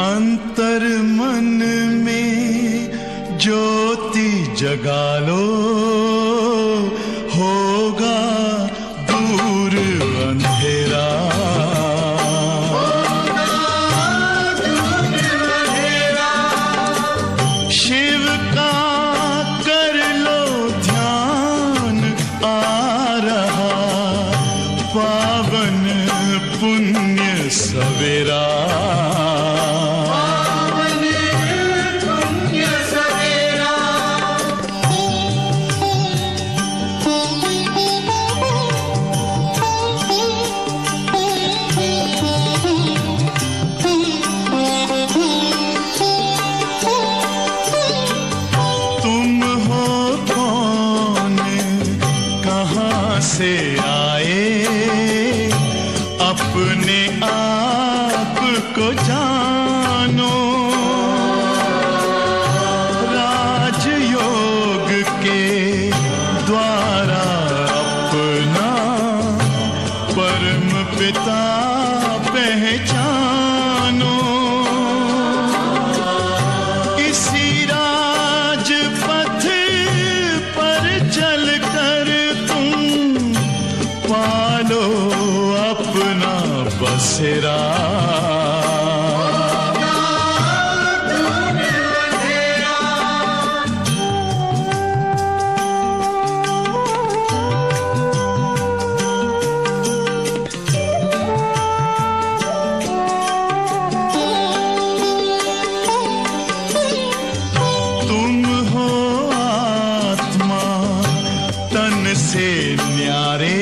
अंतर मन में ज्योति जगा लो, होगा दूर अंधेरा। शिव का कर लो ध्यान, आ रहा पावन पुण्य सवेरा। से आए अपने आप को जानो, राजयोग के द्वारा अपना परम पिता पहचानो। इसी राजपथ पर चलकर पालो अपना बसेरा। तुम हो आत्मा तन से न्यारे,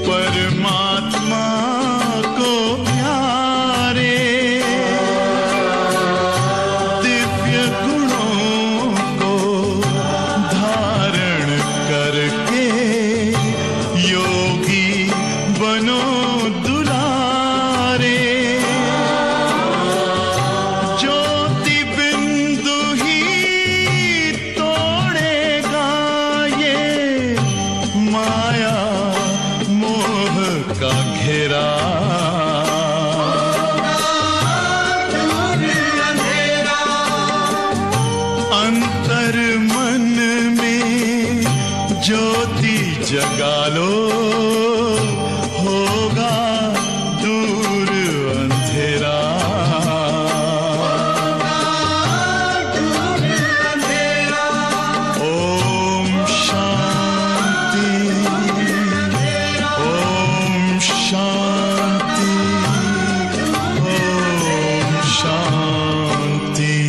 परमात्मा को प्यारे। दिव्य गुणों को धारण करके योगी बनो दुलारे। ज्योति बिंदु ही तोड़ेगा ये माया का घेरा। अंतर मन में ज्योति जगा लो, होगा दूर अंधेरा। ओम शांति, ओम शांति, ओम शांति।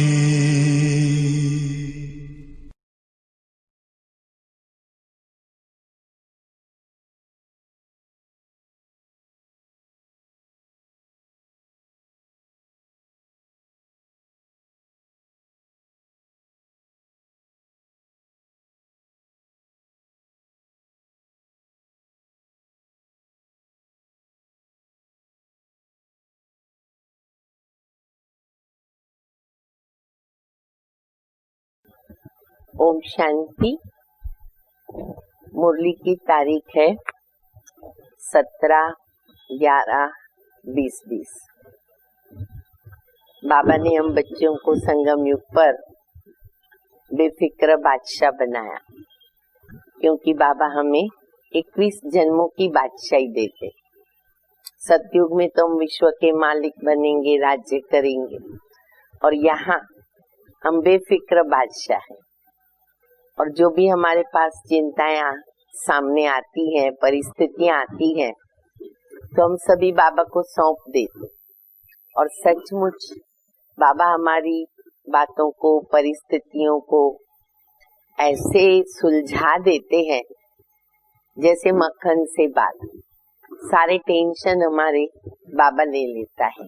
ओम शांति। मुरली की तारीख है 17/11/2020। बाबा ने हम बच्चों को संगम युग पर बेफिक्र बादशाह बनाया, क्योंकि बाबा हमें 21 जन्मों की बादशाही देते। सतयुग में तो हम विश्व के मालिक बनेंगे, राज्य करेंगे, और यहाँ हम बेफिक्र बादशाह हैं। और जो भी हमारे पास चिंताएं सामने आती हैं, परिस्थितियां आती हैं, तो हम सभी बाबा को सौंप देते। और सचमुच बाबा हमारी बातों को, परिस्थितियों को ऐसे सुलझा देते हैं जैसे मक्खन से बात। सारे टेंशन हमारे बाबा ले लेता है।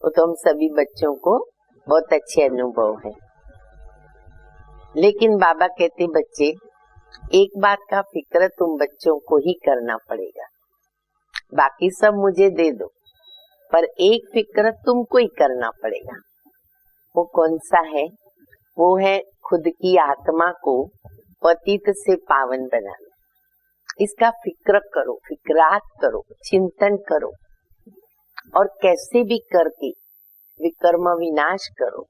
वो तो हम सभी बच्चों को बहुत अच्छे अनुभव है। लेकिन बाबा कहते, बच्चे एक बात का फिक्र तुम बच्चों को ही करना पड़ेगा, बाकी सब मुझे दे दो, पर एक फिक्र तुमको ही करना पड़ेगा। वो कौन सा है? वो है खुद की आत्मा को पतित से पावन बनाना। इसका फिक्र करो, फिक्रात करो, चिंतन करो, और कैसे भी करके कर्म विनाश करो,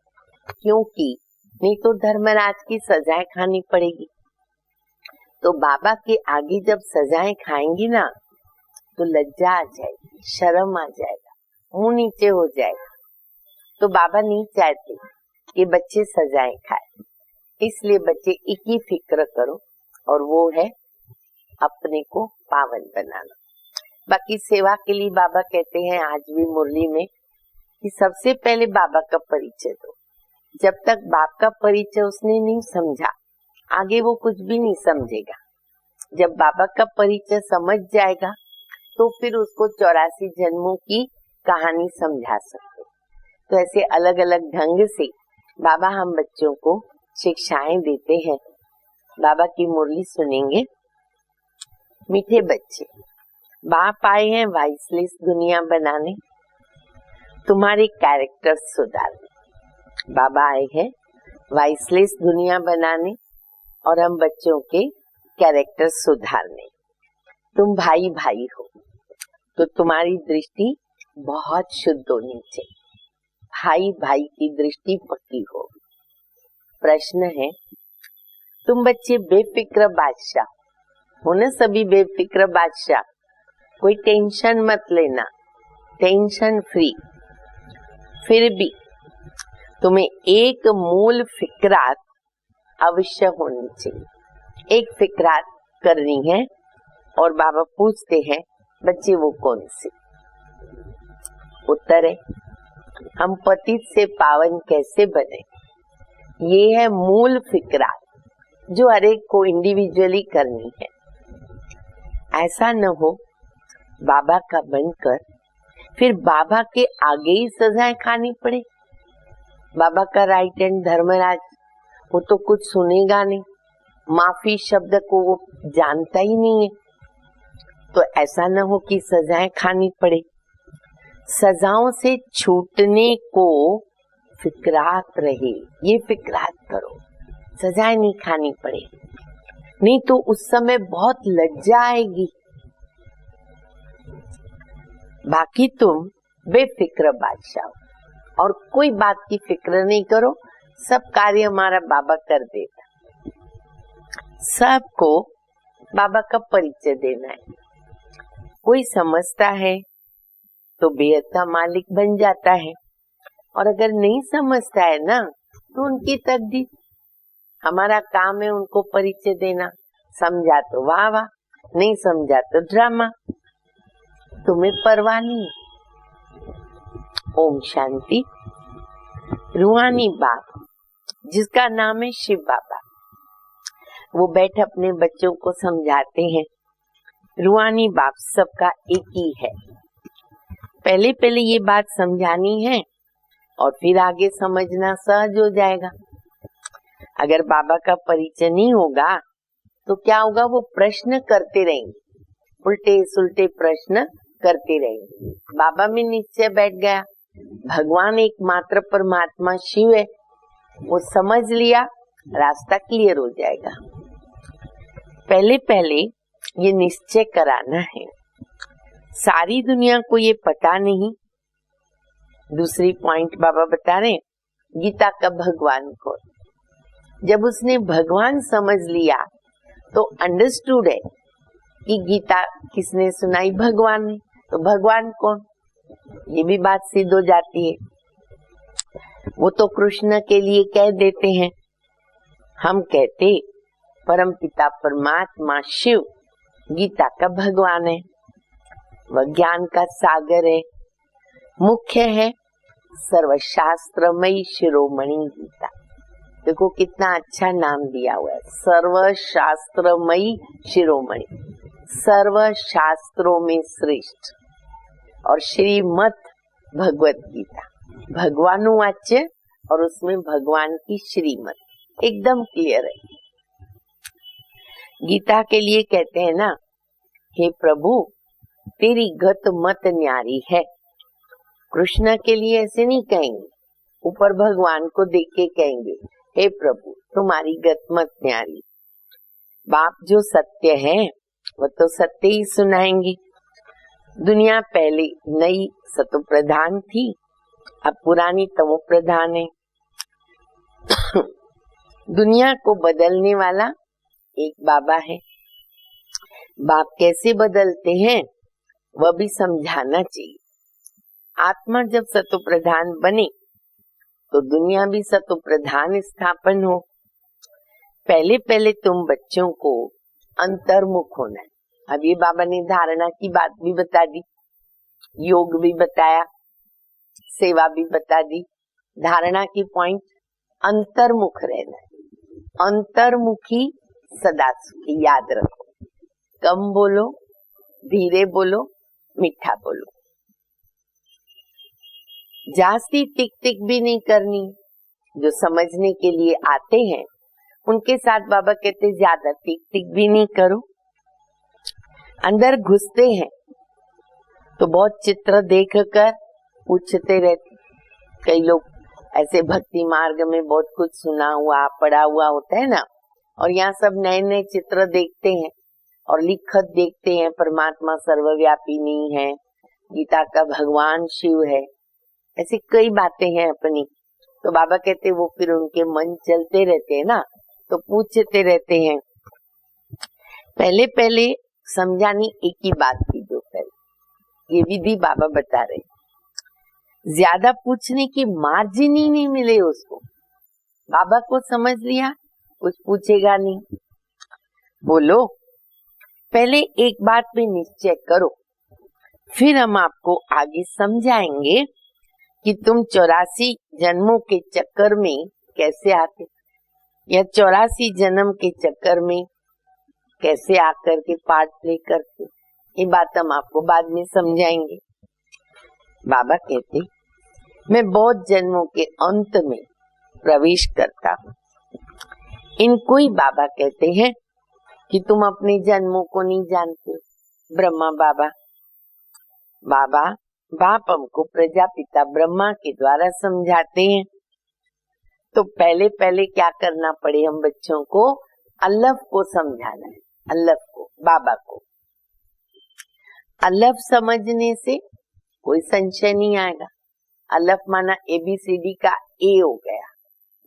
क्योंकि नहीं तो धर्मराज की सजाएं खानी पड़ेगी। तो बाबा के आगे जब सजाएं खाएंगी ना तो लज्जा आ जाएगी, शर्म आ जाएगा, मुंह नीचे हो जाएगा। तो बाबा नहीं चाहते कि बच्चे सजाएं खाए, इसलिए बच्चे एक ही फिक्र करो और वो है अपने को पावन बनाना। बाकी सेवा के लिए बाबा कहते हैं आज भी मुरली में कि सबसे पहले बाबा का परिचय दो। जब तक बाप का परिचय उसने नहीं समझा आगे वो कुछ भी नहीं समझेगा। जब बाबा का परिचय समझ जाएगा तो फिर उसको 84 जन्मों की कहानी समझा सकते। तो ऐसे अलग अलग ढंग से बाबा हम बच्चों को शिक्षाएं देते हैं। बाबा की मुरली सुनेंगे। मीठे बच्चे, बाप आए हैं वाइसलेस दुनिया बनाने, तुम्हारे कैरेक्टर सुधारने। बाबा आए हैं वाइसलेस दुनिया बनाने और हम बच्चों के कैरेक्टर सुधारने। तुम भाई भाई हो तो तुम्हारी दृष्टि बहुत शुद्ध होनी चाहिए, भाई भाई की दृष्टि पक्की हो। प्रश्न है, तुम बच्चे बेफिक्र बादशाह हो ना, सभी बेफिक्र बादशाह, कोई टेंशन मत लेना, टेंशन फ्री। फिर भी तुम्हें एक मूल फिक्रात अवश्य होनी चाहिए, एक फिक्रात करनी है। और बाबा पूछते हैं बच्चे वो कौन सी? उत्तर है हम पतित से पावन कैसे बने। ये है मूल फिक्रात जो हर एक को इंडिविजुअली करनी है। ऐसा न हो बाबा का बनकर फिर बाबा के आगे ही सजाएं खानी पड़े। बाबा का राइट हैंड धर्मराज वो तो कुछ सुनेगा नहीं, माफी शब्द को वो जानता ही नहीं है। तो ऐसा न हो कि सजाएं खानी पड़े। सजाओं से छूटने को फिक्रात रहे, ये फिक्रात करो, सजाएं नहीं खानी पड़े, नहीं तो उस समय बहुत लज्जा आएगी। बाकी तुम बेफिक्र बादशाह हो और कोई बात की फिक्र नहीं करो, सब कार्य हमारा बाबा कर देता। सबको बाबा का परिचय देना है। कोई समझता है तो बेहद का मालिक बन जाता है, और अगर नहीं समझता है ना तो उनकी तकदीर। हमारा काम है उनको परिचय देना। समझा तो वाह वाह, नहीं समझा तो ड्रामा, तुम्हें परवाह नहीं। ओम शांति। रूहानी बाप जिसका नाम है शिव बाबा, वो बैठ अपने बच्चों को समझाते हैं। रूहानी बाप सबका एक ही है। पहले पहले ये बात समझानी है और फिर आगे समझना सहज हो जाएगा। अगर बाबा का परिचय नहीं होगा तो क्या होगा, वो प्रश्न करते रहेंगे, उल्टे सुलटे प्रश्न करते रहेंगे। बाबा में निश्चय बैठ गया भगवान एकमात्र परमात्मा शिव है, वो समझ लिया, रास्ता क्लियर हो जाएगा। पहले पहले ये निश्चय कराना है। सारी दुनिया को ये पता नहीं। दूसरी पॉइंट बाबा बता रहे गीता का भगवान को। जब उसने भगवान समझ लिया तो अंडरस्टूड है कि गीता किसने सुनाई, भगवान ने, तो भगवान कौन, ये भी बात सिद्ध हो जाती है। वो तो कृष्ण के लिए कह देते हैं, हम कहते परम पिता परमात्मा शिव गीता का भगवान है, वह ज्ञान का सागर है, मुख्य है, सर्वशास्त्रमयी शिरोमणि गीता। देखो कितना अच्छा नाम दिया हुआ है, सर्वशास्त्रमयी शिरोमणि, सर्व शास्त्रों में श्रेष्ठ। और श्रीमद भगवत गीता भगवानुवाच्य और उसमें भगवान की श्रीमद एकदम क्लियर है। गीता के लिए कहते हैं ना, हे प्रभु तेरी गत मत न्यारी है। कृष्ण के लिए ऐसे नहीं कहेंगे, ऊपर भगवान को देख के कहेंगे हे प्रभु तुम्हारी गत मत न्यारी। बाप जो सत्य है वो तो सत्य ही सुनाएंगे। दुनिया पहले नई सतो प्रधान थी, अब पुरानी तमो प्रधान है। दुनिया को बदलने वाला एक बाबा है। बाप कैसे बदलते हैं वह भी समझाना चाहिए। आत्मा जब सतो प्रधान बने तो दुनिया भी सतो प्रधान स्थापन हो। पहले पहले तुम बच्चों को अंतर्मुख होना है। अब ये बाबा ने धारणा की बात भी बता दी, योग भी बताया, सेवा भी बता दी। धारणा की पॉइंट अंतर्मुख रहना है। अंतर्मुखी सदा सुखी, याद रखो। कम बोलो, धीरे बोलो, मीठा बोलो। जास्ती टिक टिक भी नहीं करनी। जो समझने के लिए आते हैं उनके साथ बाबा कहते ज्यादा टिक टिक भी नहीं करो। अंदर घुसते हैं तो बहुत चित्र देखकर पूछते रहते। कई लोग ऐसे भक्ति मार्ग में बहुत कुछ सुना हुआ पढ़ा हुआ होता है ना, और यहाँ सब नए नए चित्र देखते हैं और लिखत देखते हैं। परमात्मा सर्वव्यापी नहीं है, गीता का भगवान शिव है, ऐसी कई बातें हैं अपनी। तो बाबा कहते वो फिर उनके मन चलते रहते हैं ना, तो पूछते रहते हैं। पहले पहले समझानी एक ही बात की, जो पहले ये विधि बाबा बता रहे। ज्यादा पूछने की मार्जिन ही नहीं मिले उसको। बाबा को समझ लिया, कुछ पूछेगा नहीं। बोलो, पहले एक बात पे निश्चय करो, फिर हम आपको आगे समझाएंगे कि तुम 84 जन्मों के चक्कर में कैसे आते, या 84 जन्म के चक्कर में कैसे आकर के पार्ट प्ले करते। ये बात हम आपको बाद में समझाएंगे। बाबा कहते मैं बहुत जन्मों के अंत में प्रवेश करता हूँ। इनको ही बाबा कहते हैं कि तुम अपने जन्मों को नहीं जानते। ब्रह्मा बाबा बाप हमको प्रजापिता ब्रह्मा के द्वारा समझाते हैं। तो पहले पहले क्या करना पड़े, हम बच्चों को अल्लाह को समझाना है। अल्लाह को, बाबा को। अल्लाह समझने से कोई संशय नहीं आएगा। अल्लाह माना ABCD का A हो गया,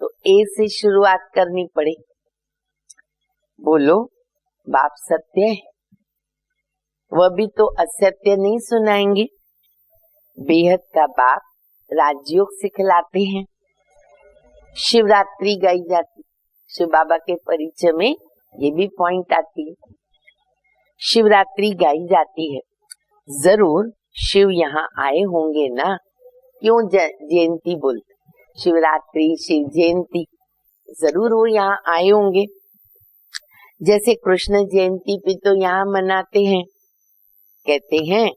तो A से शुरुआत करनी पड़े। बोलो, बाप सत्य है, वह भी तो असत्य नहीं सुनाएंगे। बेहद का बाप राजयोग सिखलाते हैं। शिवरात्रि गाई जाती, शिव बाबा के परिचय में ये भी पॉइंट आती है। शिवरात्रि गाई जाती है, जरूर शिव यहाँ आए होंगे ना, क्यों जयंती बोलते, शिवरात्रि शिव जयंती, जरूर वो यहाँ आए होंगे। जैसे कृष्ण जयंती भी तो यहाँ मनाते हैं। कहते हैं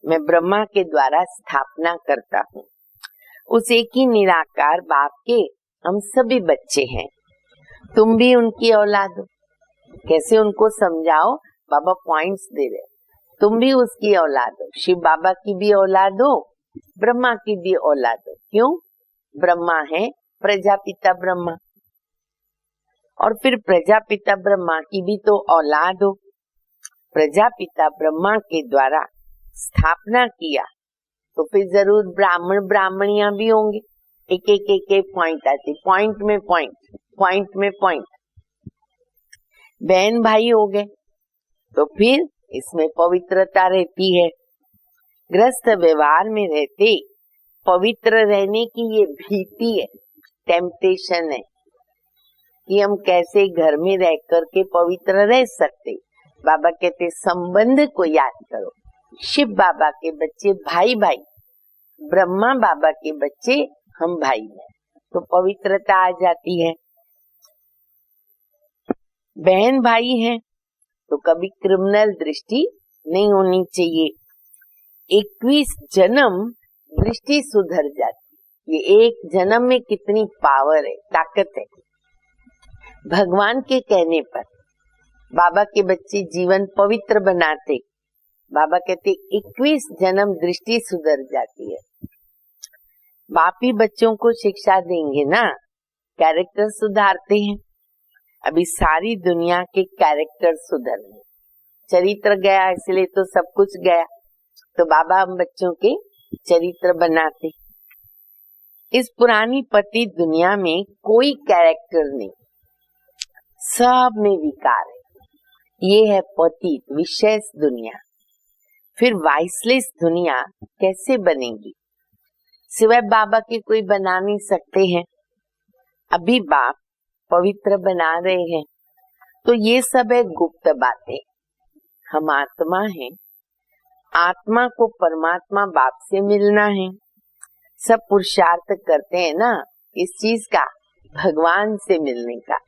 मैं ब्रह्मा के द्वारा स्थापना करता हूँ। उस एक ही निराकार बाप के हम सभी बच्चे हैं। तुम भी उनकी औलाद हो। कैसे उनको समझाओ, बाबा पॉइंट्स दे रहे। तुम भी उसकी औलाद हो, शिव बाबा की भी औलाद हो, ब्रह्मा की भी औलाद हो। क्यों? ब्रह्मा है प्रजापिता ब्रह्मा, और फिर प्रजापिता ब्रह्मा की भी तो औलाद हो। प्रजापिता ब्रह्मा के द्वारा स्थापना किया तो फिर जरूर ब्राह्मण ब्राह्मणियां भी होंगे। एक एक एक एक पॉइंट आती, पॉइंट में पॉइंट, पॉइंट में पॉइंट। बहन भाई हो गए तो फिर इसमें पवित्रता रहती है। गृहस्थ व्यवहार में रहते पवित्र रहने की ये भीति है, टेम्पटेशन है कि हम कैसे घर में रह करके पवित्र रह सकते। बाबा कहते संबंध को याद करो। शिव बाबा के बच्चे भाई भाई, ब्रह्मा बाबा के बच्चे हम भाई हैं, तो पवित्रता आ जाती है। बहन भाई हैं तो कभी क्रिमिनल दृष्टि नहीं होनी चाहिए। 21 जन्म दृष्टि सुधर जाती। ये एक जन्म में कितनी पावर है, ताकत है। भगवान के कहने पर बाबा के बच्चे जीवन पवित्र बनाते। बाबा कहते 21 जन्म दृष्टि सुधर जाती है। बाप ही बच्चों को शिक्षा देंगे ना, कैरेक्टर सुधारते हैं। अभी सारी दुनिया के कैरेक्टर सुधर रहे। चरित्र गया इसलिए तो सब कुछ गया, तो बाबा हम बच्चों के चरित्र बनाते। इस पुरानी पति दुनिया में कोई कैरेक्टर नहीं, सब में विकार है। ये है पतित विशेष दुनिया। फिर वाइसलेस दुनिया कैसे बनेगी? सिवाय बाबा के कोई बना नहीं सकते हैं। अभी बाप पवित्र बना रहे हैं, तो ये सब है गुप्त बातें। हम आत्मा हैं, आत्मा को परमात्मा बाप से मिलना है। सब पुरुषार्थ करते हैं ना, इस चीज का, भगवान से मिलने का।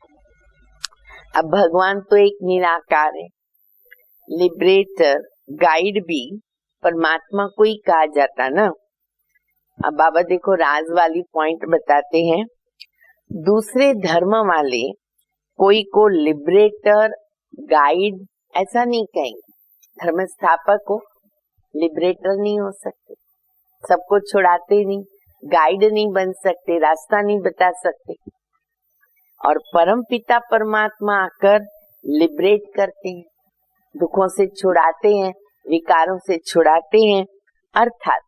अब भगवान तो एक निराकार है, लिबरेटर, गाइड भी परमात्मा को ही कहा जाता ना। अब बाबा देखो राज वाली पॉइंट बताते हैं। दूसरे धर्म वाले कोई को लिबरेटर, गाइड ऐसा नहीं कहेंगे। धर्म स्थापक को लिबरेटर नहीं हो सकते, सबको छुड़ाते नहीं, गाइड नहीं बन सकते, रास्ता नहीं बता सकते। और परम पिता परमात्मा आकर लिबरेट करते हैं, दुखों से छुड़ाते हैं, विकारों से छुड़ाते हैं, अर्थात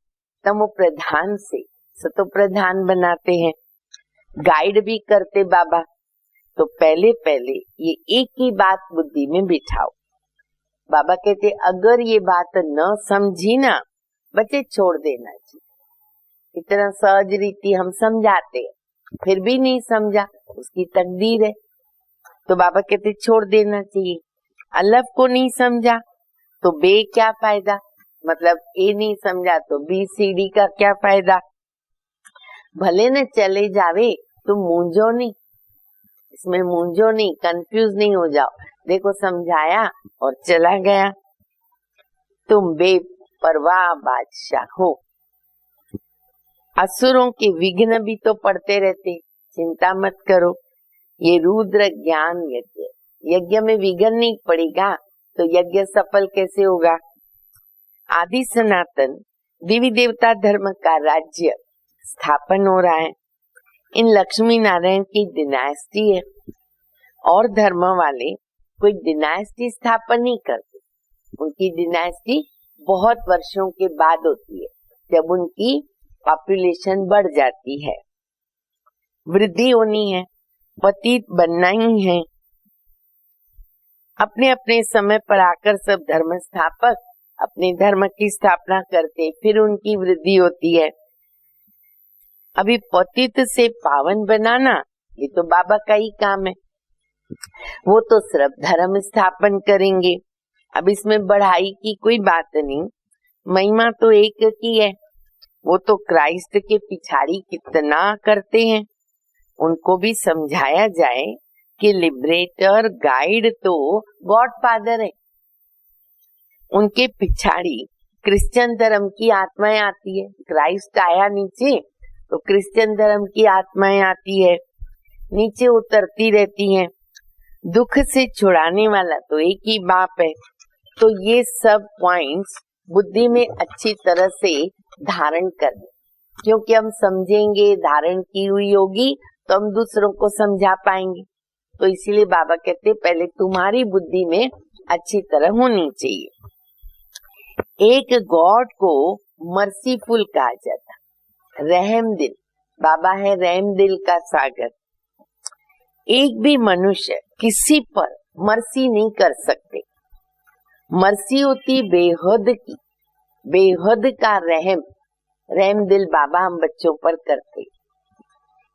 तमो प्रधान से सतो प्रधान बनाते हैं। गाइड भी करते बाबा। तो पहले पहले ये एक ही बात बुद्धि में बिठाओ। बाबा कहते अगर ये बात न समझी ना बच्चे, छोड़ देना चाहिए। इतना सहज रीति हम समझाते हैं, फिर भी नहीं समझा, उसकी तकदीर है। तो बाबा कहते छोड़ देना चाहिए। अलफ को नहीं समझा तो बे क्या फायदा, मतलब ए नहीं समझा तो बी सी डी का क्या फायदा। भले न चले जावे तो मूंझो नहीं, इसमें मूंझो नहीं, कंफ्यूज नहीं हो जाओ। देखो समझाया और चला गया। तुम बेपरवाह बादशाह हो। असुरों के विघ्न भी तो पड़ते रहते, चिंता मत करो। ये रुद्र ज्ञान यज्ञ, यज्ञ में विघ्न नहीं पड़ेगा तो यज्ञ सफल कैसे होगा? आदि सनातन देवी देवता धर्म का राज्य स्थापन हो रहा है। इन लक्ष्मी नारायण की डिनास्टी है, और धर्म वाले कोई डिनास्टी स्थापन नहीं करते। उनकी डिनास्टी बहुत वर्षों के बाद होती है, जब उनकी पॉपुलेशन बढ़ जाती है, वृद्धि होनी है, पतित बनना ही है। अपने अपने समय पर आकर सब धर्म स्थापक अपने धर्म की स्थापना करते, फिर उनकी वृद्धि होती है। अभी पतित से पावन बनाना ये तो बाबा का ही काम है, वो तो सिर्फ धर्म स्थापन करेंगे। अब इसमें बढ़ाई की कोई बात नहीं, महिमा तो एक की है। वो तो क्राइस्ट के पिछाड़ी कितना करते हैं, उनको भी समझाया जाए कि लिबरेटर गाइड तो गॉड फादर है। उनके पिछाड़ी क्रिश्चियन धर्म की आत्माएं आती है। क्राइस्ट आया नीचे तो क्रिश्चियन धर्म की आत्माएं आती है, नीचे उतरती रहती हैं। दुख से छुड़ाने वाला तो एक ही बाप है। तो ये सब पॉइंट्स बुद्धि में अच्छी तरह से धारण करने, क्योंकि हम समझेंगे, धारण की हुई होगी तो हम दूसरों को समझा पाएंगे। तो इसीलिए बाबा कहते पहले तुम्हारी बुद्धि में अच्छी तरह होनी चाहिए। एक गॉड को मर्सीफुल कहा जाता, रहम दिल। बाबा है रहम दिल का सागर। एक भी मनुष्य किसी पर मर्सी नहीं कर सकते। मर्सी होती बेहद की, बेहद का रहम, रहम दिल बाबा हम बच्चों पर करते।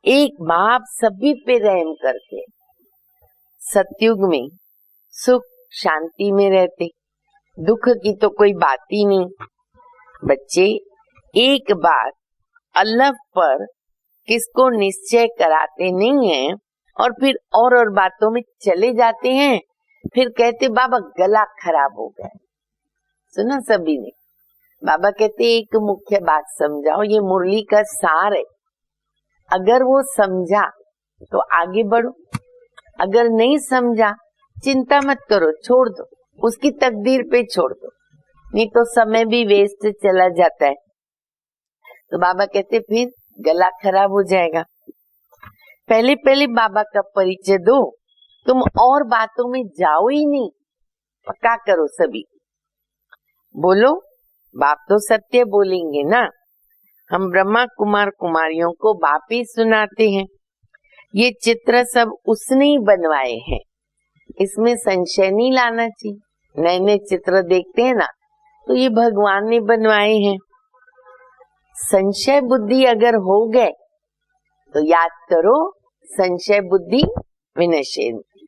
एक बाप सभी पे रहम करते। सतयुग में सुख शांति में रहते, दुख की तो कोई बात ही नहीं। बच्चे एक बात अल्लाह पर किसको निश्चय कराते नहीं हैं और फिर और बातों में चले जाते हैं, फिर कहते बाबा गला खराब हो गया। सुना सभी ने? बाबा कहते एक मुख्य बात समझाओ, ये मुरली का सार है। अगर वो समझा तो आगे बढ़ो, अगर नहीं समझा चिंता मत करो, छोड़ दो, उसकी तकदीर पे छोड़ दो, नहीं तो समय भी वेस्ट चला जाता है। तो बाबा कहते फिर गला खराब हो जाएगा। पहले पहले बाबा का परिचय दो, तुम और बातों में जाओ ही नहीं, पक्का करो सभी। बोलो, बाप तो सत्य बोलेंगे ना। हम ब्रह्मा कुमार कुमारियों को बाप ही सुनाते हैं। ये चित्र सब उसने ही बनवाए हैं, इसमें संशय नहीं लाना चाहिए। नए नए चित्र देखते हैं ना, तो ये भगवान ने बनवाए हैं। संशय बुद्धि अगर हो गए तो याद करो, संशय बुद्धि विनश्यन्ति।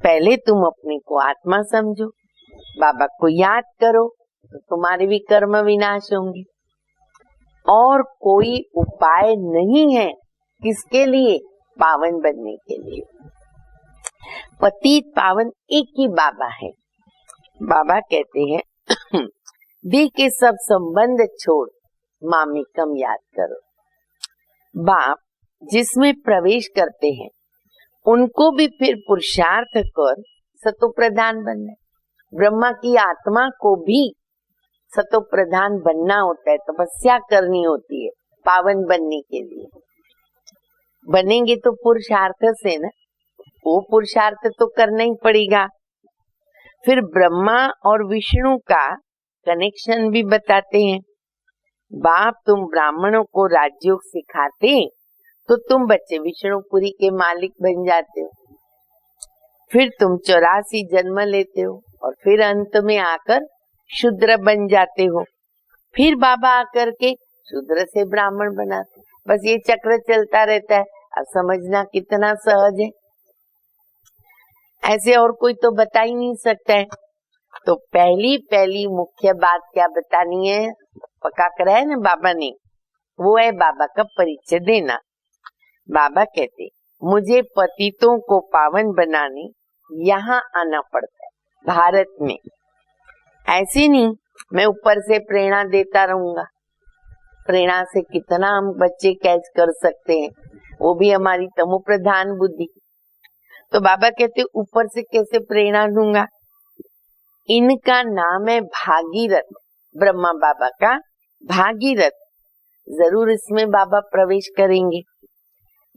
पहले तुम अपने को आत्मा समझो, बाबा को याद करो, तो तुम्हारे भी कर्म विनाश होंगे। और कोई उपाय नहीं है किसके लिए? पावन बनने के लिए। पतित पावन एक ही बाबा है। बाबा कहते हैं देह के सब संबंध छोड़ मामिकम याद करो। बाप जिसमें प्रवेश करते हैं उनको भी फिर पुरुषार्थ कर सतो प्रधान बनना है। ब्रह्मा की आत्मा को भी सतो प्रधान बनना होता है, तपस्या करनी होती है पावन बनने के लिए। बनेंगे तो पुरुषार्थ से ना, वो पुरुषार्थ तो करना ही पड़ेगा। फिर ब्रह्मा और विष्णु का कनेक्शन भी बताते हैं। बाप तुम ब्राह्मणों को राजयोग सिखाते तो तुम बच्चे विष्णुपुरी के मालिक बन जाते हो। फिर तुम 84 जन्म लेते हो और फिर अंत में आकर शूद्र बन जाते हो। फिर बाबा आकर के शूद्र से ब्राह्मण बनाते। बस ये चक्र चलता रहता है। अब समझना कितना सहज है, ऐसे और कोई तो बता ही नहीं सकता है। तो पहली मुख्य बात क्या बतानी है, पक्का करा है ना बाबा ने, वो है बाबा का परिचय देना। बाबा कहते मुझे पतितों को पावन बनाने यहाँ आना पड़ता है भारत में। ऐसे नहीं मैं ऊपर से प्रेरणा देता रहूंगा। प्रेरणा से कितना हम बच्चे कैच कर सकते हैं, वो भी हमारी तमो प्रधान बुद्धि। तो बाबा कहते ऊपर से कैसे प्रेरणा दूंगा। इनका नाम है भागीरथ, ब्रह्मा बाबा का भागीरथ। जरूर इसमें बाबा प्रवेश करेंगे।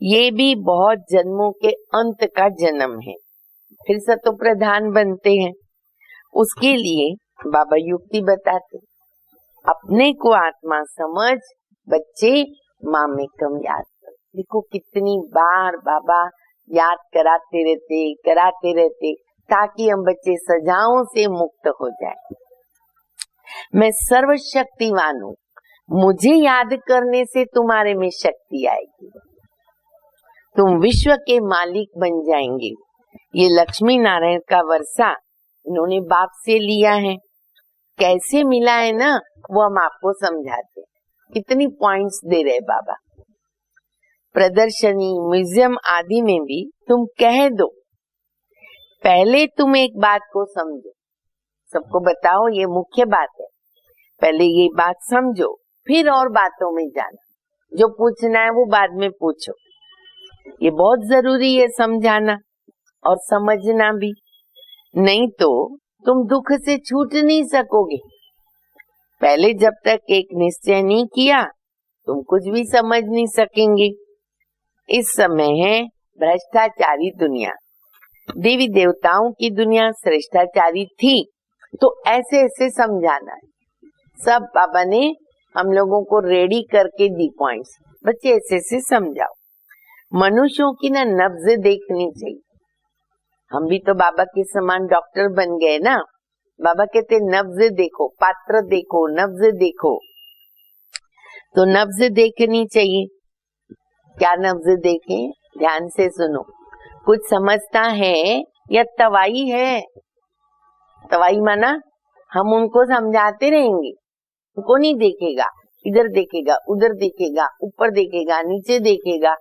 ये भी बहुत जन्मों के अंत का जन्म है, फिर सतो प्रधान बनते हैं। उसके लिए बाबा युक्ति बताते, अपने को आत्मा समझ बच्चे मामेकम याद कर। देखो कितनी बार बाबा याद कराते रहते ताकि हम बच्चे सजाओं से मुक्त हो जाए। मैं सर्वशक्तिवान हूँ, मुझे याद करने से तुम्हारे में शक्ति आएगी, तुम विश्व के मालिक बन जाएंगे। ये लक्ष्मी नारायण का वर्षा इन्होंने बाप से लिया है। कैसे मिला है ना, वो हम आपको समझाते। कितनी पॉइंट्स दे रहे बाबा। प्रदर्शनी म्यूजियम आदि में भी तुम कह दो, पहले तुम एक बात को समझो। सबको बताओ, ये मुख्य बात है। पहले ये बात समझो, फिर और बातों में जाना। जो पूछना है वो बाद में पूछो। ये बहुत जरूरी है समझाना और समझना भी, नहीं तो तुम दुख से छूट नहीं सकोगे। पहले जब तक एक निश्चय नहीं किया तुम कुछ भी समझ नहीं सकेंगे। इस समय है भ्रष्टाचारी दुनिया, देवी देवताओं की दुनिया श्रेष्ठाचारी थी, तो ऐसे ऐसे समझाना है। सब बाबा ने हम लोगों को रेडी करके दी पॉइंट्स, बच्चे ऐसे ऐसे समझाओ। मनुष्यों की ना नब्ज देखनी चाहिए। हम भी तो बाबा के समान डॉक्टर बन गए ना। बाबा कहते नब्ज देखो, पात्र देखो, नब्ज देखो। तो नब्ज देखनी चाहिए। क्या नब्ज देखें? ध्यान से सुनो। कुछ समझता है या तवाई है? तवाई माना हम उनको समझाते रहेंगे, उनको नहीं देखेगा। इधर देखेगा, उधर देखेगा, ऊपर देखेगा, नीचे देखेगा,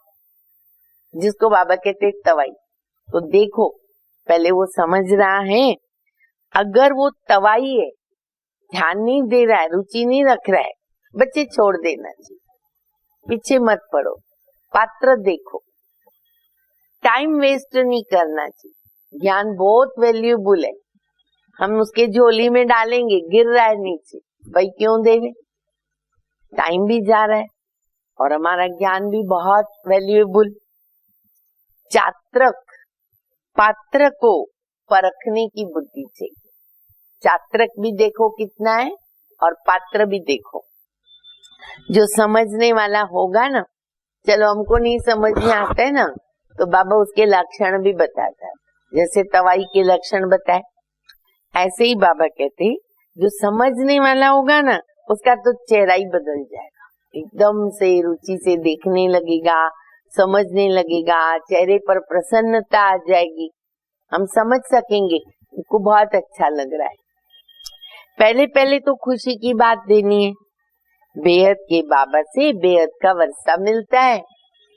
जिसको बाबा कहते तवाई। तो देखो पहले वो समझ रहा है। अगर वो तवाई है, ध्यान नहीं दे रहा है, रुचि नहीं रख रहा है, बच्चे छोड़ देना चाहिए, पीछे मत पड़ो, पात्र देखो। टाइम वेस्ट नहीं करना चाहिए। ज्ञान बहुत वैल्यूएबल है, हम उसके झोली में डालेंगे, गिर रहा है नीचे, भाई क्यों देवे? टाइम भी जा रहा है और हमारा ज्ञान भी बहुत वैल्यूएबल। चात्रक, पात्र को परखने की बुद्धि चाहिए। चात्रक भी देखो कितना है और पात्र भी देखो। जो समझने वाला होगा ना, चलो हमको नहीं समझ में आता है ना, तो बाबा उसके लक्षण भी बताता है, जैसे तवाई के लक्षण बताए, ऐसे ही बाबा कहते जो समझने वाला होगा ना, उसका तो चेहरा ही बदल जाएगा, एकदम से रुचि से देखने लगेगा, समझने लगेगा, चेहरे पर प्रसन्नता आ जाएगी, हम समझ सकेंगे उनको बहुत अच्छा लग रहा है। पहले पहले तो खुशी की बात देनी है, बेहद के बाबा से बेहद का वर्षा मिलता है,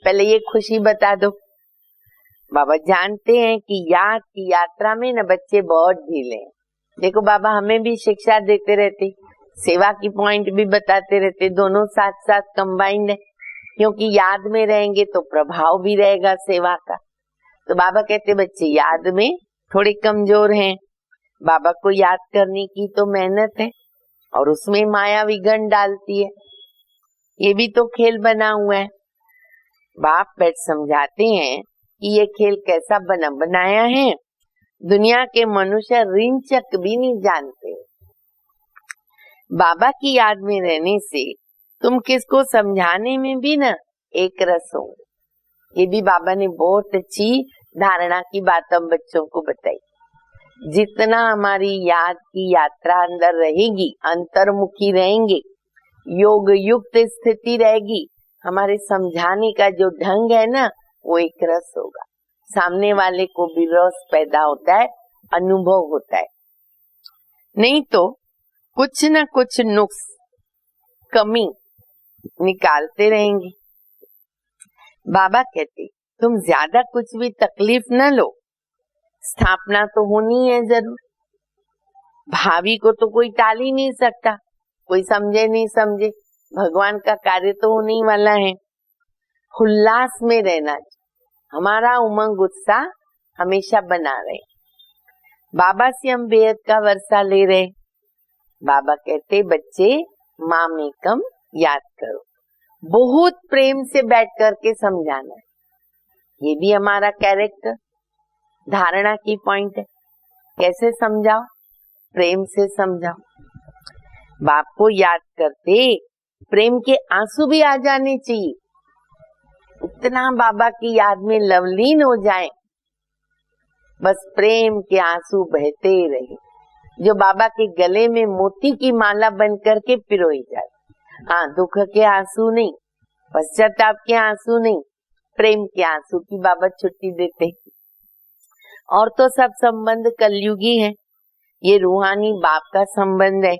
पहले ये खुशी बता दो। बाबा जानते हैं कि याद की यात्रा में न बच्चे बहुत ढीले हैं। देखो बाबा हमें भी शिक्षा देते रहते, सेवा की पॉइंट भी बताते रहते, दोनों साथ साथ कंबाइंड है, क्योंकि याद में रहेंगे तो प्रभाव भी रहेगा सेवा का। तो बाबा कहते बच्चे याद में थोड़े कमजोर हैं, बाबा को याद करने की तो मेहनत है और उसमें माया विघन डालती है, ये भी तो खेल बना हुआ है। बाप बैठ समझाते हैं कि ये खेल कैसा बनाया है, दुनिया के मनुष्य रिंचक भी नहीं जानते। बाबा की याद में रहने से तुम किसको समझाने में भी ना एक रस हो। ये भी बाबा ने बहुत अच्छी धारणा की बात हम बच्चों को बताई। जितना हमारी याद की यात्रा अंदर रहेगी, अंतर्मुखी रहेंगे, योग युक्त स्थिति रहेगी, हमारे समझाने का जो ढंग है ना, वो एक रस होगा, सामने वाले को भी रस पैदा होता है, अनुभव होता है। नहीं तो कुछ न कुछ नुक्स कमी निकालते रहेंगे। बाबा कहते तुम ज्यादा कुछ भी तकलीफ न लो, स्थापना तो होनी है जरूर, भावी को तो कोई टाल ही नहीं सकता, कोई समझे नहीं समझे, भगवान का कार्य तो होने ही वाला है। उल्लास में रहना चाहिए, हमारा उमंग उत्साह हमेशा बना रहे। बाबा से हम बेहद का वर्षा ले रहे। बाबा कहते बच्चे माम एकम याद करो, बहुत प्रेम से बैठ करके समझाना है, ये भी हमारा कैरेक्टर धारणा की पॉइंट है। कैसे समझाओ? प्रेम से समझाओ। बाप को याद करते प्रेम के आंसू भी आ जाने चाहिए, इतना बाबा की याद में लवलीन हो जाए, बस प्रेम के आंसू बहते रहे, जो बाबा के गले में मोती की माला बन करके पिरोई जाए। हाँ, दुख के आंसू नहीं, पश्चाताप के आंसू नहीं, प्रेम के आंसू की बाबा छुट्टी देते। और तो सब संबंध कलयुगी है, ये रूहानी बाप का संबंध है,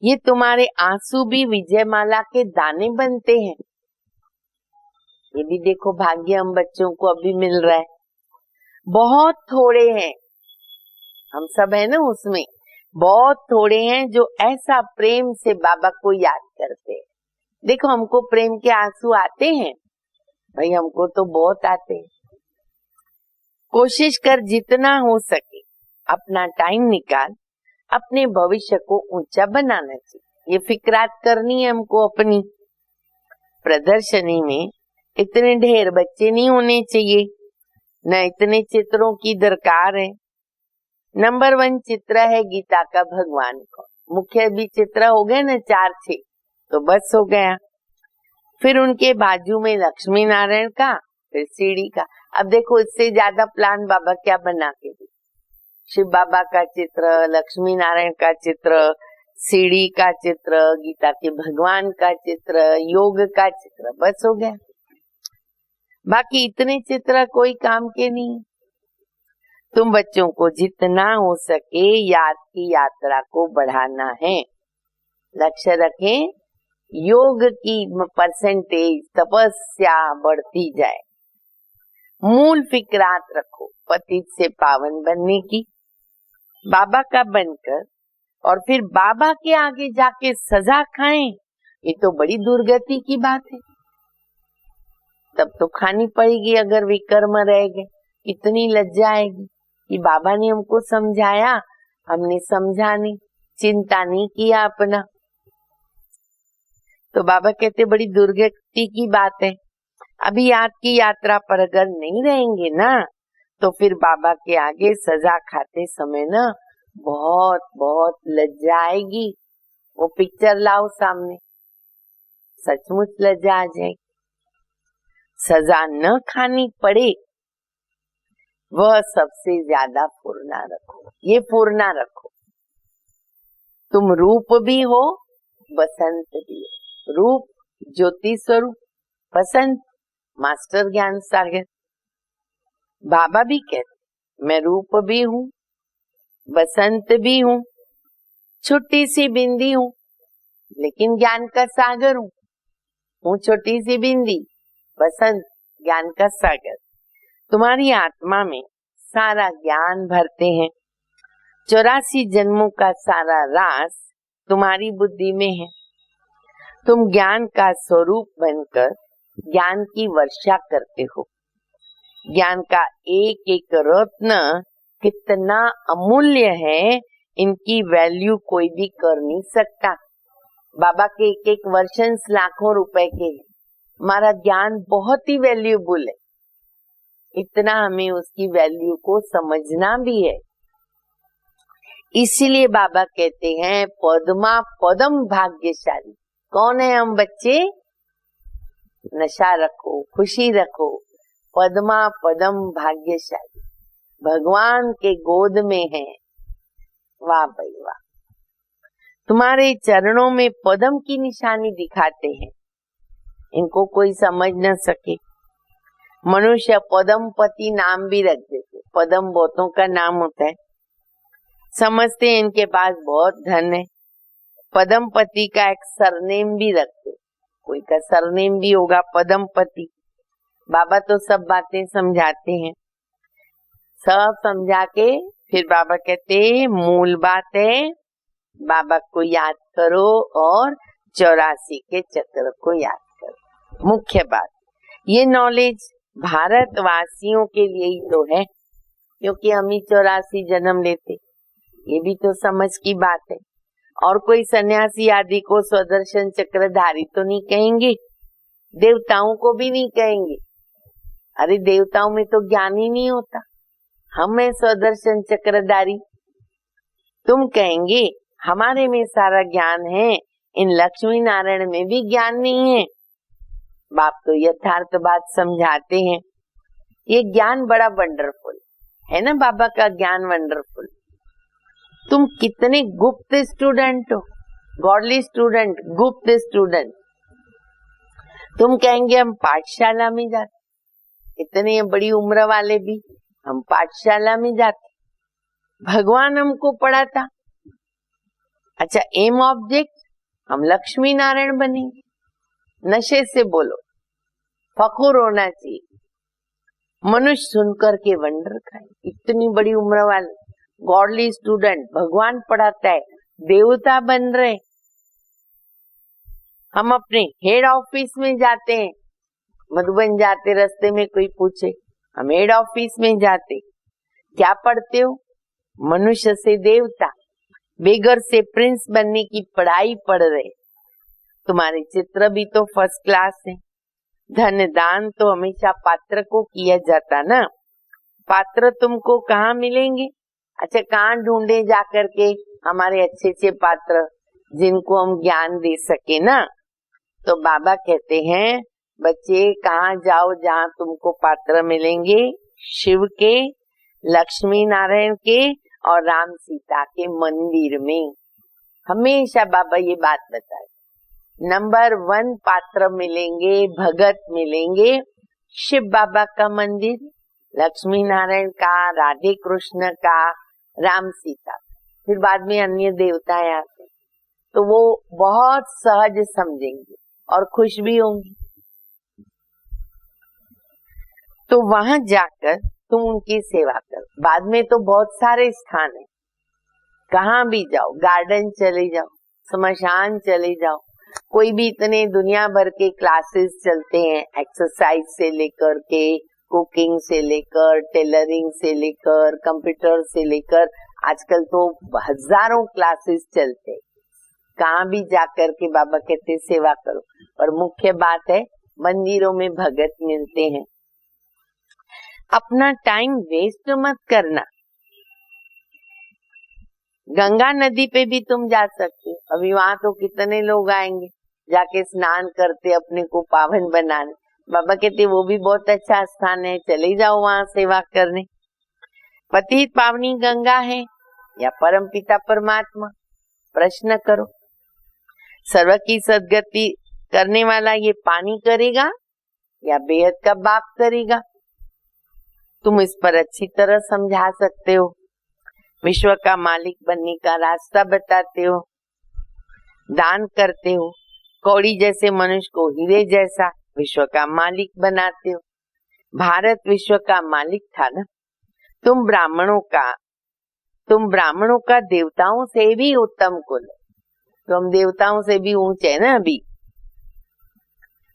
ये तुम्हारे आंसू भी विजय माला के दाने बनते हैं। ये भी देखो भाग्य हम बच्चों को अभी मिल रहा है, बहुत थोड़े हैं, हम सब है ना उसमें, बहुत थोड़े हैं जो ऐसा प्रेम से बाबा को याद करते हैं। देखो हमको प्रेम के आंसू आते हैं भाई, हमको तो बहुत आते हैं। कोशिश कर जितना हो सके अपना टाइम निकाल, अपने भविष्य को ऊंचा बनाना चाहिए, ये फिक्रात करनी है हमको अपनी। प्रदर्शनी में इतने ढेर बच्चे नहीं होने चाहिए, न इतने चित्रों की दरकार है। नंबर 1 चित्र है गीता का भगवान को, मुख्य भी चित्र हो गए ना 4-6 तो बस हो गया। फिर उनके बाजू में लक्ष्मी नारायण का, फिर सीढ़ी का। अब देखो इससे ज्यादा प्लान बाबा क्या बना के दी, शिव बाबा का चित्र, लक्ष्मी नारायण का चित्र, सीढ़ी का चित्र, गीता के भगवान का चित्र, योग का चित्र, बस हो गया। बाकी इतने चित्र कोई काम के नहीं। तुम बच्चों को जितना हो सके याद की यात्रा को बढ़ाना है। लक्ष्य रखें योग की परसेंटेज, तपस्या बढ़ती जाए। मूल फिक्रात रखो पतित से पावन बनने की, बाबा का बनकर और फिर बाबा के आगे जाके सजा खाएं, ये तो बड़ी दुर्गति की बात है। तब तो खानी पड़ेगी अगर विकर्म रह गए। इतनी लज्जा आएगी कि बाबा ने हमको समझाया, हमने समझा नहीं, चिंता नहीं किया अपना। तो बाबा कहते बड़ी दुर्गति की बात है। अभी याद की यात्रा पर अगर नहीं रहेंगे ना, तो फिर बाबा के आगे सजा खाते समय ना बहुत बहुत लज्जा आएगी। वो पिक्चर लाओ सामने, सचमुच लज्जा आ जाए। सजा न खानी पड़े वह सबसे ज्यादा फुरना रखो। ये फुरना रखो, तुम रूप भी हो बसंत भी हो। रूप ज्योति स्वरूप, बसंत मास्टर ज्ञान सागर। बाबा भी कहते मैं रूप भी हूँ, बसंत भी हूँ, छोटी सी बिंदी हूँ, लेकिन ज्ञान का सागर हूँ छोटी सी बिंदी, बसंत ज्ञान का सागर। तुम्हारी आत्मा में सारा ज्ञान भरते हैं। 84 जन्मों का सारा रास तुम्हारी बुद्धि में है। तुम ज्ञान का स्वरूप बनकर ज्ञान की वर्षा करते हो। ज्ञान का एक एक रत्न कितना अमूल्य है, इनकी वैल्यू कोई भी कर नहीं सकता। बाबा के एक एक वर्षन्स लाखों रुपए के हैं। हमारा ज्ञान बहुत ही वैल्यूबल है, इतना हमें उसकी वैल्यू को समझना भी है। इसीलिए बाबा कहते हैं पद्मा पदम भाग्यशाली। कौन है हम बच्चे? नशा रखो, खुशी रखो, पद्मा पदम भाग्यशाली, भगवान के गोद में है। वाह भाई वाह। तुम्हारे चरणों में पदम की निशानी दिखाते हैं, इनको कोई समझ न सके। मनुष्य पदमपति नाम भी रख देते, पदम बहुतों का नाम होता है। समझते हैं इनके पास बहुत धन है, पदमपति का एक सरनेम भी रखते, कोई का सरनेम भी होगा पदमपति। बाबा तो सब बातें समझाते हैं, सब समझा के फिर बाबा कहते मूल बात है बाबा को याद करो और 84 के चक्र को याद करो। मुख्य बात ये नॉलेज भारतवासियों के लिए ही तो है, क्योंकि हम ही 84 जन्म लेते, ये भी तो समझ की बात है। और कोई सन्यासी आदि को स्वदर्शन चक्रधारी तो नहीं कहेंगे, देवताओं को भी नहीं कहेंगे। अरे देवताओं में तो ज्ञान ही नहीं होता, हम है स्वदर्शन चक्रधारी। तुम कहेंगे हमारे में सारा ज्ञान है, इन लक्ष्मी नारायण में भी ज्ञान नहीं है। बाप तो यथार्थ बात समझाते हैं। ये ज्ञान बड़ा वंडरफुल है ना, बाबा का ज्ञान वंडरफुल। तुम कितने गुप्त स्टूडेंट हो, गॉडली स्टूडेंट, गुप्त स्टूडेंट। तुम कहेंगे हम पाठशाला में जाते, इतनी बड़ी उम्र वाले भी हम पाठशाला में जाते, भगवान हमको पढ़ाता। अच्छा एम ऑब्जेक्ट हम लक्ष्मी नारायण बनेंगे। नशे से बोलो, फखुर होना चाहिए। मनुष्य सुनकर के वंडर खाए, इतनी बड़ी उम्र वाले गॉडली स्टूडेंट, भगवान पढ़ाता है, देवता बन रहे। हम अपने हेड ऑफिस में जाते हैं, मधुबन जाते रास्ते में कोई पूछे हम हेड ऑफिस में जाते, क्या पढ़ते हो? मनुष्य से देवता, बेगर से प्रिंस बनने की पढ़ाई पढ़ रहे। तुम्हारे चित्र भी तो फर्स्ट क्लास है। धन दान तो हमेशा पात्र को किया जाता ना, पात्र तुमको कहाँ मिलेंगे? अच्छा कहाँ ढूंढे जाकर के हमारे अच्छे अच्छे पात्र जिनको हम ज्ञान दे सके ना। तो बाबा कहते हैं बच्चे कहाँ जाओ जहाँ तुमको पात्र मिलेंगे, शिव के, लक्ष्मी नारायण के और राम सीता के मंदिर में। हमेशा बाबा ये बात बताए, नंबर 1 पात्र मिलेंगे, भगत मिलेंगे, शिव बाबा का मंदिर, लक्ष्मी नारायण का, राधे कृष्ण का, राम सीता, फिर बाद में अन्य देवताएं आते, तो वो बहुत सहज समझेंगे और खुश भी होंगे। तो वहां जाकर तुम उनकी सेवा करो। बाद में तो बहुत सारे स्थान है, कहाँ भी जाओ, गार्डन चले जाओ, स्मशान चले जाओ, कोई भी इतने दुनिया भर के क्लासेस चलते हैं, एक्सरसाइज से लेकर के, कुकिंग से लेकर, टेलरिंग से लेकर, कंप्यूटर से लेकर, आजकल तो हजारों क्लासेस चलते। कहाँ भी जाकर के बाबा कहते सेवा करो। और मुख्य बात है मंदिरों में भगत मिलते हैं। अपना टाइम वेस्ट मत करना। गंगा नदी पे भी तुम जा सकते हो, अभी वहां तो कितने लोग आएंगे, जाके स्नान करते अपने को पावन बनाने। बाबा कहते वो भी बहुत अच्छा स्थान है, चले जाओ वहां सेवा करने। पतित पावनी गंगा है या परम पिता परमात्मा, प्रश्न करो। सर्व की सदगति करने वाला ये पानी करेगा या बेहद का बाप करेगा? तुम इस पर अच्छी तरह समझा सकते हो। विश्व का मालिक बनने का रास्ता बताते हो, दान करते हो, कौड़ी जैसे मनुष्य को हीरे जैसा विश्व का मालिक बनाते हो। भारत विश्व का मालिक था ना। तुम ब्राह्मणों का देवताओं से भी उत्तम कुल, तो हम देवताओं से भी ऊंचे ना। अभी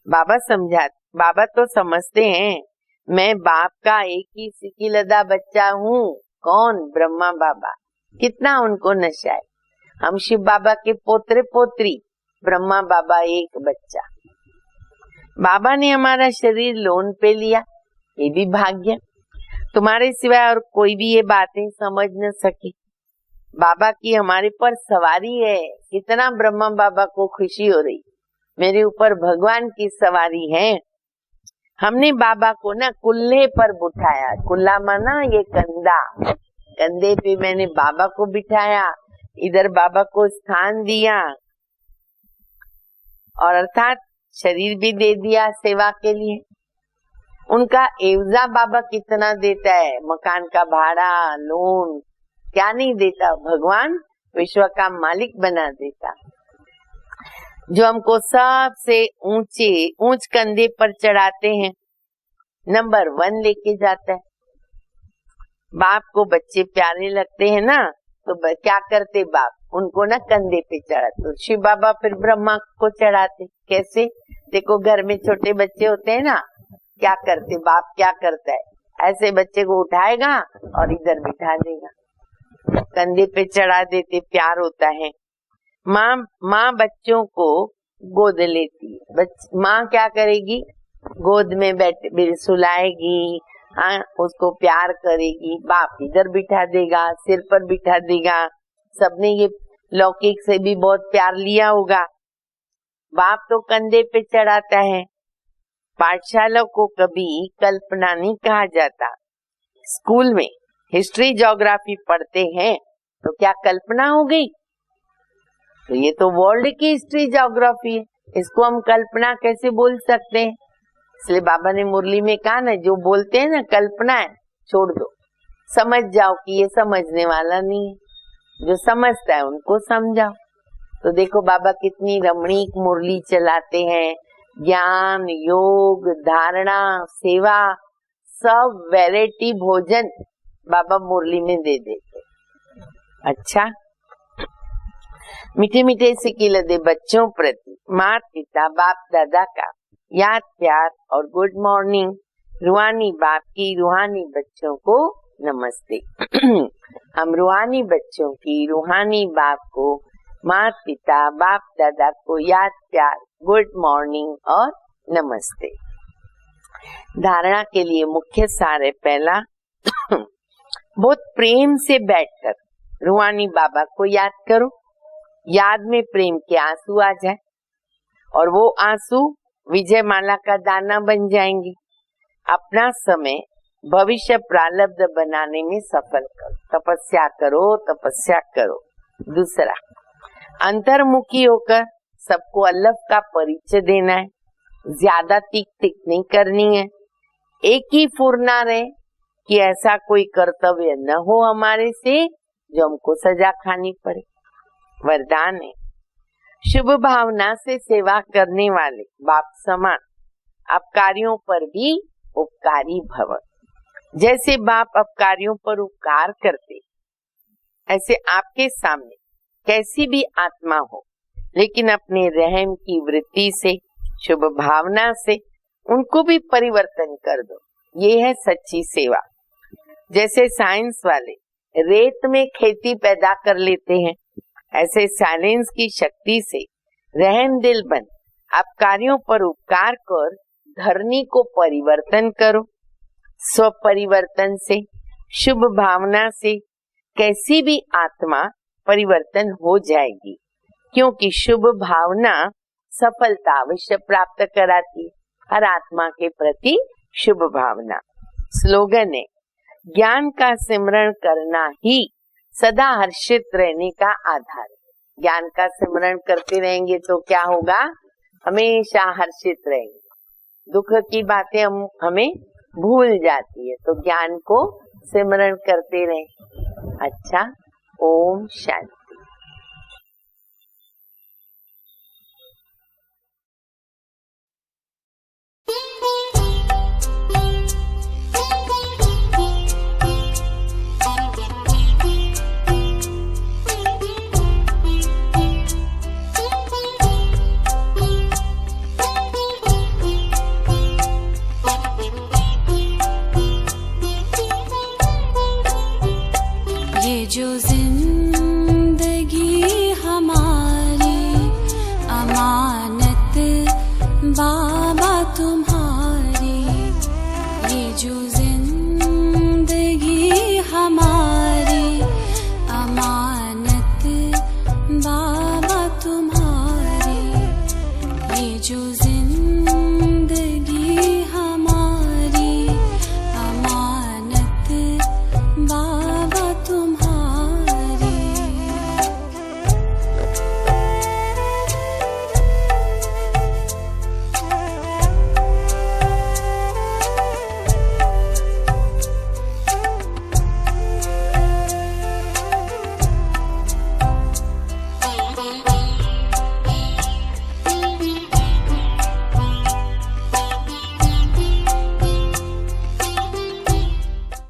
बाबा तो समझते हैं मैं बाप का एक ही सिकिलदा बच्चा हूँ। कौन? ब्रह्मा बाबा। कितना उनको नशा है। हम शिव बाबा के पोतरे पोत्री, ब्रह्मा बाबा एक बच्चा। बाबा ने हमारा शरीर लोन पे लिया, ये भी भाग्य। तुम्हारे सिवाय और कोई भी ये बातें समझ न सके। बाबा की हमारे पर सवारी है। कितना ब्रह्मा बाबा को खुशी हो रही, मेरे ऊपर भगवान की सवारी है। हमने बाबा को ना कुल्ले पर बिठाया। कुल्ला माना ये कंधा, कंधे पे मैंने बाबा को बिठाया, इधर बाबा को स्थान दिया और अर्थात शरीर भी दे दिया सेवा के लिए। उनका एवजा बाबा कितना देता है, मकान का भाड़ा, लोन, क्या नहीं देता। भगवान विश्व का मालिक बना देता, जो हमको सबसे ऊंच कंधे पर चढ़ाते हैं, नंबर 1 लेके जाता है। बाप को बच्चे प्यारे लगते हैं ना, तो क्या करते बाप? उनको ना कंधे पे चढ़ाते। तो शिव बाबा फिर ब्रह्मा को चढ़ाते। कैसे? देखो घर में छोटे बच्चे होते हैं ना, क्या करते बाप? क्या करता है? ऐसे बच्चे को उठाएगा और इधर बिठा देगा, कंधे पे चढ़ा देते। प्यार होता है। माँ बच्चों को गोद लेती है। माँ क्या करेगी? गोद में बैठ सुलाएगी, उसको प्यार करेगी। बाप इधर बिठा देगा, सिर पर बिठा देगा। सबने ये लौकिक से भी बहुत प्यार लिया होगा। बाप तो कंधे पे चढ़ाता है। पाठशाला को कभी कल्पना नहीं कहा जाता। स्कूल में हिस्ट्री ज्योग्राफी पढ़ते हैं तो क्या कल्पना हो गई? तो ये तो वर्ल्ड की हिस्ट्री ज्योग्राफी है, इसको हम कल्पना कैसे बोल सकते हैं? इसलिए बाबा ने मुरली में कहा ना, जो बोलते हैं ना कल्पना है, छोड़ दो, समझ जाओ कि ये समझने वाला नहीं है। जो समझता है उनको समझाओ। तो देखो बाबा कितनी रमणीक मुरली चलाते हैं। ज्ञान, योग, धारणा, सेवा, सब वैरायटी भोजन बाबा मुरली में दे देते। अच्छा, मीठे मीठे सिकिल दे बच्चों प्रति माता पिता बाप दादा का याद प्यार और गुड मॉर्निंग। रूहानी बाप की रूहानी बच्चों को नमस्ते। हम रूहानी बच्चों की रूहानी बाप को, माता पिता बाप दादा को याद प्यार, गुड मॉर्निंग और नमस्ते। धारणा के लिए मुख्य सार है पहला, बहुत प्रेम से बैठकर रूहानी बाबा को याद करो। याद में प्रेम के आंसू आ जाए और वो आंसू विजय माला का दाना बन जाएंगे। अपना समय भविष्य प्रारब्ध बनाने में सफल करो। तपस्या करो, तपस्या करो। दूसरा, अंतर्मुखी होकर सबको अल्लाह का परिचय देना है। ज्यादा तीख नहीं करनी है। एक ही फुरना रहे कि ऐसा कोई कर्तव्य न हो हमारे से जो हमको सजा खानी पड़े। वरदान है, शुभ भावना से सेवा करने वाले बाप समान अपकारियों पर भी उपकारी भव। जैसे बाप अपकारियों पर उपकार करते, ऐसे आपके सामने कैसी भी आत्मा हो, लेकिन अपने रहम की वृत्ति से, शुभ भावना से उनको भी परिवर्तन कर दो। ये है सच्ची सेवा। जैसे साइंस वाले रेत में खेती पैदा कर लेते हैं, ऐसे साइलेंस की शक्ति से रहम दिल बन अपकारियों पर उपकार कर धरनी को परिवर्तन करो। स्व परिवर्तन से, शुभ भावना से कैसी भी आत्मा परिवर्तन हो जाएगी, क्योंकि शुभ भावना सफलता अवश्य प्राप्त कराती है। हर आत्मा के प्रति शुभ भावना। स्लोगन है, ज्ञान का सिमरण करना ही सदा हर्षित रहने का आधार है। ज्ञान का सिमरण करते रहेंगे तो क्या होगा? हमेशा हर्षित रहेंगे। दुख की बातें हमें भूल जाती है, तो ज्ञान को सिमरण करते रहें। अच्छा, ओम शांति।